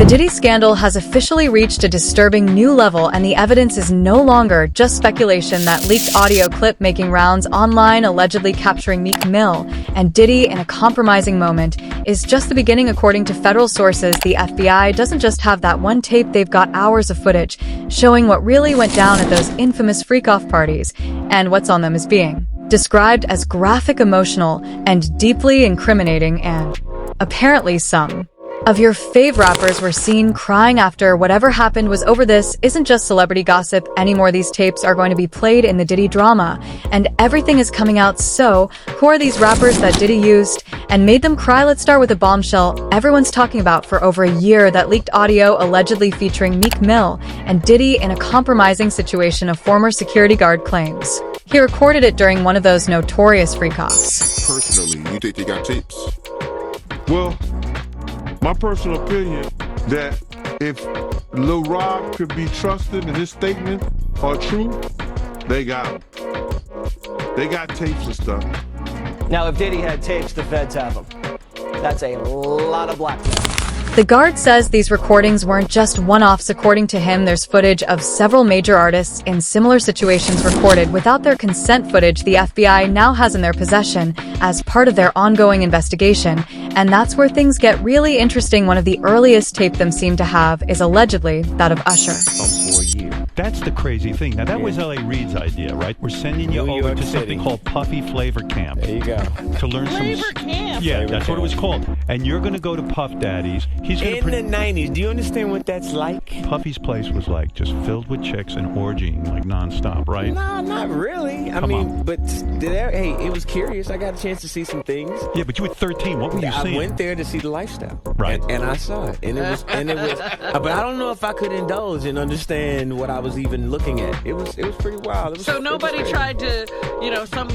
The Diddy scandal has officially reached a disturbing new level, and the evidence is no longer just speculation. That leaked audio clip making rounds online allegedly capturing Meek Mill and Diddy in a compromising moment is just the beginning. According to federal sources, the FBI doesn't just have that one tape, they've got hours of footage showing what really went down at those infamous freak-off parties, and what's on them is being described as graphic, emotional, and deeply incriminating. And apparently some of your fave rappers were seen crying after whatever happened was over. This isn't just celebrity gossip anymore. These tapes are going to be played in the Diddy drama, and everything is coming out. So, who are these rappers that Diddy used and made them cry? Let's start with a bombshell everyone's talking about for over a year: that leaked audio allegedly featuring Meek Mill and Diddy in a compromising situation. A former security guard claims he recorded it during one of those notorious freak-offs. Personally, you think they got tapes? Well, my personal opinion that if Lil Rob could be trusted and his statement are true, they got him. They got tapes and stuff. Now, if Diddy had tapes, the feds have them. That's a lot of blackmail. The guard says these recordings weren't just one-offs. According to him, there's footage of several major artists in similar situations recorded without their consent. Footage the FBI now has in their possession as part of their ongoing investigation. And that's where things get really interesting. One of the earliest tape them seem to have is allegedly that of Usher. For a year. That's the crazy thing. Now, that was L.A. Reid's idea, right? We're sending you New over York to City. something called Puffy Flavor Camp. There you go. To learn Flavor some... Camp? Yeah, Flavor that's what it Camp. was called. And you're going to go to Puff Daddy's. He's going In the 90s, do you understand what that's like? Puffy's place was like just filled with chicks and orgying like nonstop, right? No, not really. I Come mean, on. but hey, it was curious. I got a chance to see some things. Yeah, but you were 13. What were you I seeing? went there to see the lifestyle, Right. And I saw it, and it was, but I don't know if I could indulge and understand what I was even looking at. It was pretty wild. So nobody tried to, some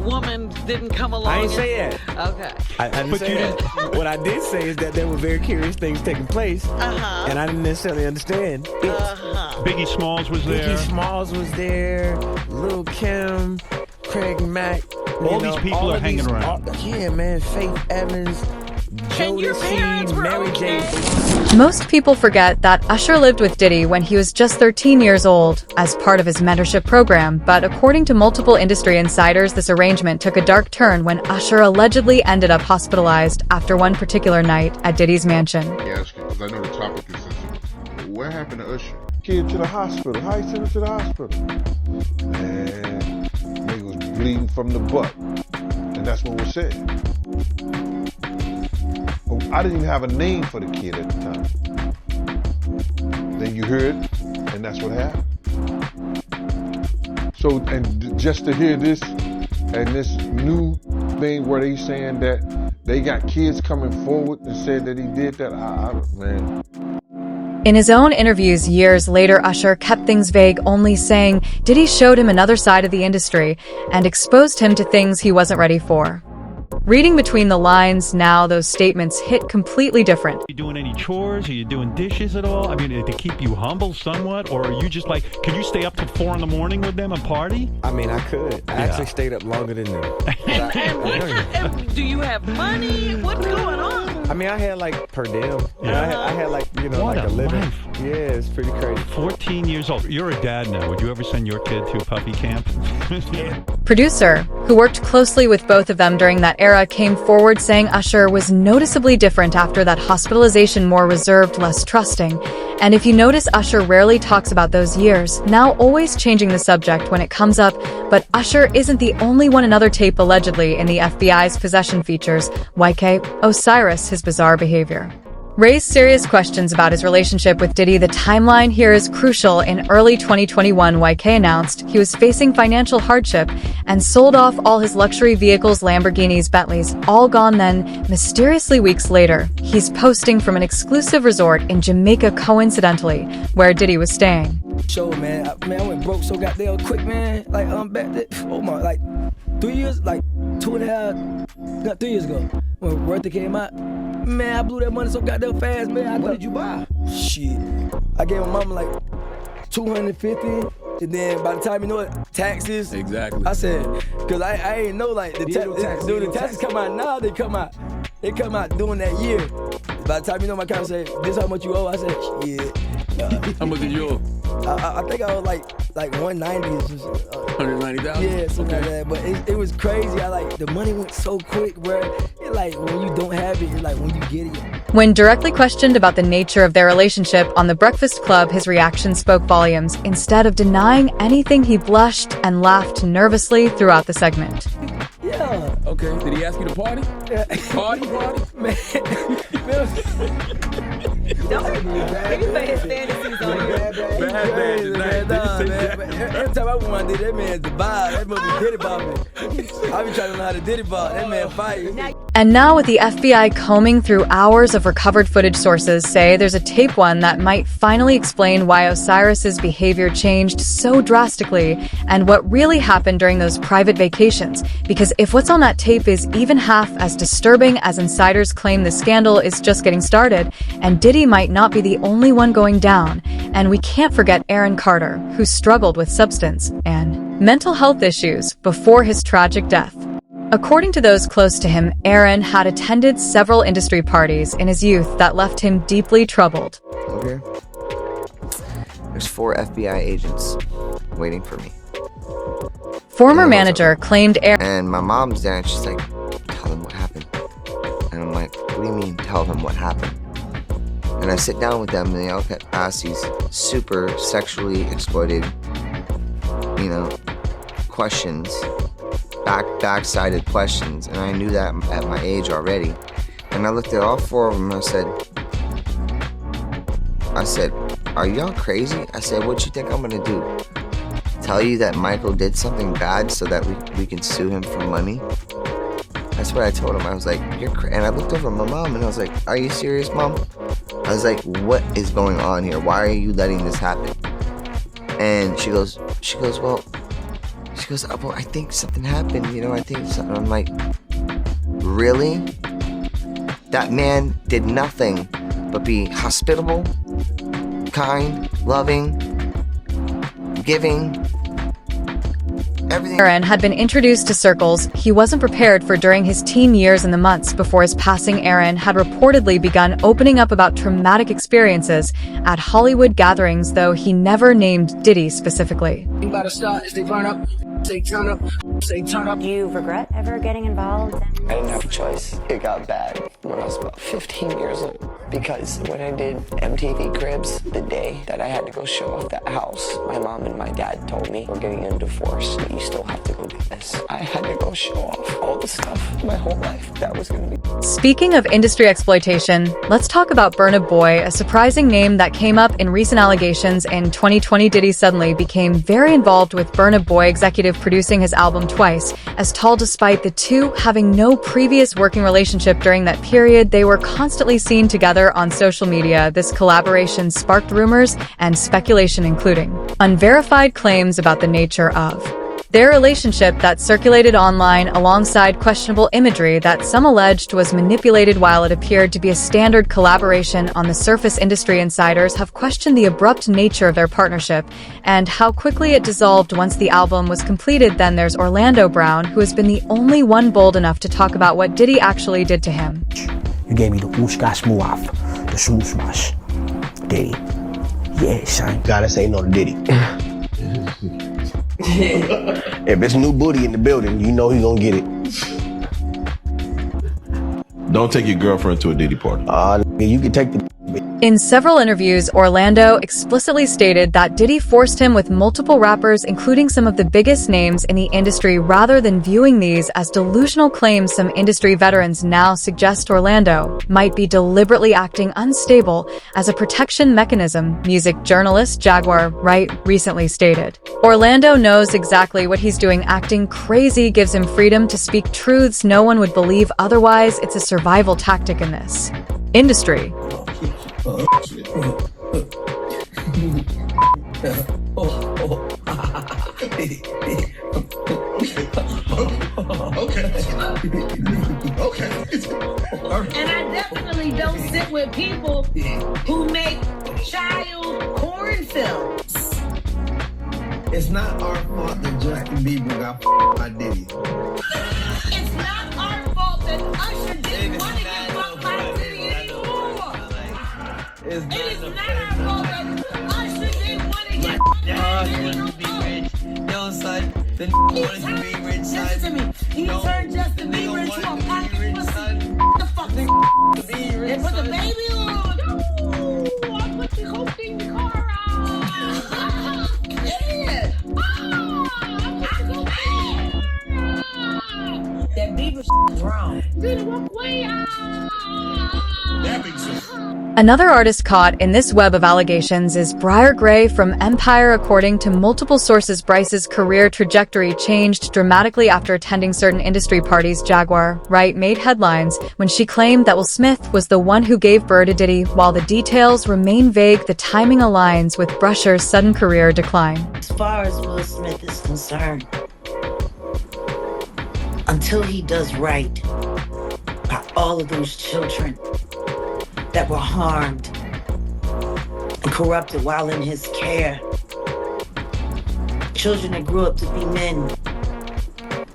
woman didn't come along. I didn't say that. Okay. I didn't But say you that. What I did say is that there were very curious things taking place, and I didn't necessarily understand it. Biggie Smalls was there. Biggie Smalls was there, Lil' Kim, Craig Mack. All these people are hanging around. Yeah, man. Faith Evans, And your parents Jodeci, were Mary okay? J. Most people forget that Usher lived with Diddy when he was just 13 years old as part of his mentorship program, but according to multiple industry insiders, this arrangement took a dark turn when Usher allegedly ended up hospitalized after one particular night at Diddy's mansion. Yeah, because I know the topic is sensitive. What happened to Usher? Kid to the hospital. How you send him to the hospital? Man, nigga was bleeding from the butt. And that's what was said. But I didn't even have a name for the kid at the time. Then you heard, and that's what happened. So, and just to hear this, and this new thing where they saying that they got kids coming forward and said that he did that, man. In his own interviews years later, Usher kept things vague, only saying Diddy showed him another side of the industry and exposed him to things he wasn't ready for. Reading between the lines now, those statements hit completely different. Are you doing any chores? Are you doing dishes at all? I mean, to keep you humble somewhat? Or are you just like, can you stay up till 4 in the morning with them and party? I mean, I could. I actually stayed up longer than them. And do you have money? What's going on? I mean, I had like per diem. Yeah. I had like, What like a a living. life. Yeah, it's pretty crazy. 14 years old. You're a dad now. Would you ever send your kid to Puffy Camp? Producer, who worked closely with both of them during that era, came forward saying Usher was noticeably different after that hospitalization, more reserved, less trusting. And if you notice, Usher rarely talks about those years, now always changing the subject when it comes up. But Usher isn't the only one. Another tape allegedly in the FBI's possession features YK Osiris, his bizarre behavior raised serious questions about his relationship with Diddy. The timeline here is crucial. In early 2021, YK announced he was facing financial hardship and sold off all his luxury vehicles, Lamborghinis, Bentleys, all gone. Then, mysteriously weeks later, he's posting from an exclusive resort in Jamaica, coincidentally, where Diddy was staying. Show, man. I went broke so goddamn quick, man. Like, back then, oh my, like 3 years, like 2.5, not 3 years ago, when Worthy came out. Man, I blew that money so goddamn fast, man. What did you buy? Shit. I gave my mama like $250, and then by the time you know it, taxes. Exactly. I said, cause I ain't know like the taxes come out now. They come out doing that year. by the time you know my account say, this how much you owe? I said, yeah. How much did you owe? I think I was like 190 or something. 190,000? Yeah, something like that. But it was crazy. The money went so quick, bro. It like when you don't have it, it's like when you get it. When directly questioned about the nature of their relationship on The Breakfast Club, his reaction spoke volumes. Instead of denying anything, he blushed and laughed nervously throughout the segment. Yeah. Okay, did he ask you to party? Yeah. Party? Man. Don't he put his fantasies on you. Bad tonight. Every time I want to do that man's the vibe. That must be Diddy bopping. I be trying to know how to Diddy bop. That man fight. And now with the FBI combing through hours of recovered footage, sources say there's a tape one that might finally explain why Osiris's behavior changed so drastically and what really happened during those private vacations. Because if what's on that tape is even half as disturbing as insiders claim, the scandal is just getting started, and Diddy might not be the only one going down. And we can't forget Aaron Carter, who struggled with substance and mental health issues before his tragic death. According to those close to him, Aaron had attended several industry parties in his youth that left him deeply troubled. Okay. There's 4 FBI agents waiting for me. Former manager claimed Aaron... And my mom's there and she's like, tell them what happened. And I'm like, what do you mean tell them what happened? And I sit down with them and they all ask these super sexually exploited, questions. Back-sided questions, and I knew that at my age already. And I looked at all 4 of them and I said, are y'all crazy? I said, what you think I'm gonna do? Tell you that Michael did something bad so that we can sue him for money? That's what I told him. I was like, you're crazy. And I looked over at my mom and I was like, are you serious, Mom? I was like, what is going on here? Why are you letting this happen? And she goes, well, I think something happened, I think something. I'm like, really? That man did nothing but be hospitable, kind, loving, giving, everything. Aaron had been introduced to circles he wasn't prepared for during his teen years. In the months before his passing, Aaron had reportedly begun opening up about traumatic experiences at Hollywood gatherings, though he never named Diddy specifically. About to start is they burn up, say turn up, say turn up. Do you regret ever getting involved? I didn't have a choice. It got bad when I was about 15 years old. Because when I did MTV Cribs, the day that I had to go show off that house, my mom and my dad told me, we're getting a divorce, but you still have to go do this. I had to go show off all the stuff my whole life that was going to be. Speaking of industry exploitation, let's talk about Burna Boy, a surprising name that came up in recent allegations. In 2020, Diddy suddenly became very involved with Burna Boy, executive producing his album Twice as Tall. Despite the two having no previous working relationship during that period, they were constantly seen together on social media. This collaboration sparked rumors and speculation, including unverified claims about the nature of their relationship that circulated online, alongside questionable imagery that some alleged was manipulated. While it appeared to be a standard collaboration on the surface, industry insiders have questioned the abrupt nature of their partnership and how quickly it dissolved once the album was completed. Then there's Orlando Brown, who has been the only one bold enough to talk about what Diddy actually did to him. You gave me the whoosh-gash move-off, the smoosh-mash. Diddy. Yeah, son. Gotta say no to Diddy. If it's new booty in the building, you know he gonna get it. Don't take your girlfriend to a Diddy party. You can take the... In several interviews, Orlando explicitly stated that Diddy forced him with multiple rappers, including some of the biggest names in the industry. Rather than viewing these as delusional claims, some industry veterans now suggest Orlando might be deliberately acting unstable as a protection mechanism. Music journalist Jaguar Wright recently stated, Orlando knows exactly what he's doing. Acting crazy gives him freedom to speak truths no one would believe otherwise. It's a survival tactic in this industry. And I definitely don't sit with people who make child porn films. It's not our fault that Justin Bieber got by Diddy. It's not our fault that Usher didn't want to get fucked by Diddy anymore. It's It is not our fault that Usher didn't want to get wanted to be rich. Yo, son, the wanted to be rich, son. Listen to me. He turned Justin Bieber into a pocket pussy. The fuck To be rich, they put the son. baby on. No, I put the whole thing in the car on. Idiot. I go back. That Bieber is wrong. Didn't walk away. That makes sense. Another artist caught in this web of allegations is Briar Gray from Empire. According to multiple sources, Bryce's career trajectory changed dramatically after attending certain industry parties. Jaguar Wright made headlines when she claimed that Will Smith was the one who gave birth to Diddy. While the details remain vague, the timing aligns with Brusher's sudden career decline. As far as Will Smith is concerned, until he does right by all of those children that were harmed and corrupted while in his care. Children that grew up to be men.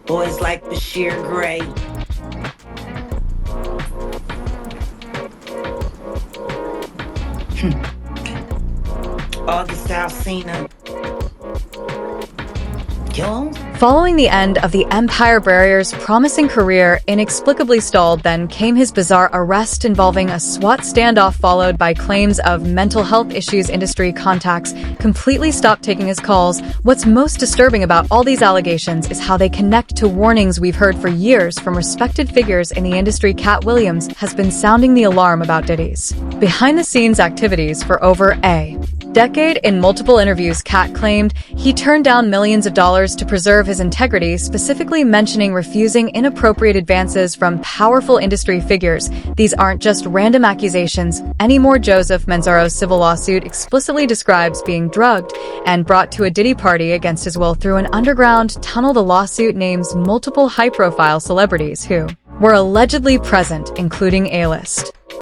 Boys like Bashir Gray. August Alsina. Jones. Following the end of the Empire, Briar's promising career inexplicably stalled. Then came his bizarre arrest involving a SWAT standoff, followed by claims of mental health issues. Industry contacts completely stopped taking his calls. What's most disturbing about all these allegations is how they connect to warnings we've heard for years from respected figures in the industry. Cat Williams has been sounding the alarm about Diddy's behind-the-scenes activities for over a decade. In multiple interviews, Cat claimed he turned down millions of dollars to preserve his integrity, specifically mentioning refusing inappropriate advances from powerful industry figures. These aren't just random accusations anymore. Joseph Manzaro's civil lawsuit explicitly describes being drugged and brought to a Diddy party against his will through an underground tunnel. The lawsuit names multiple high-profile celebrities who were allegedly present, including A-list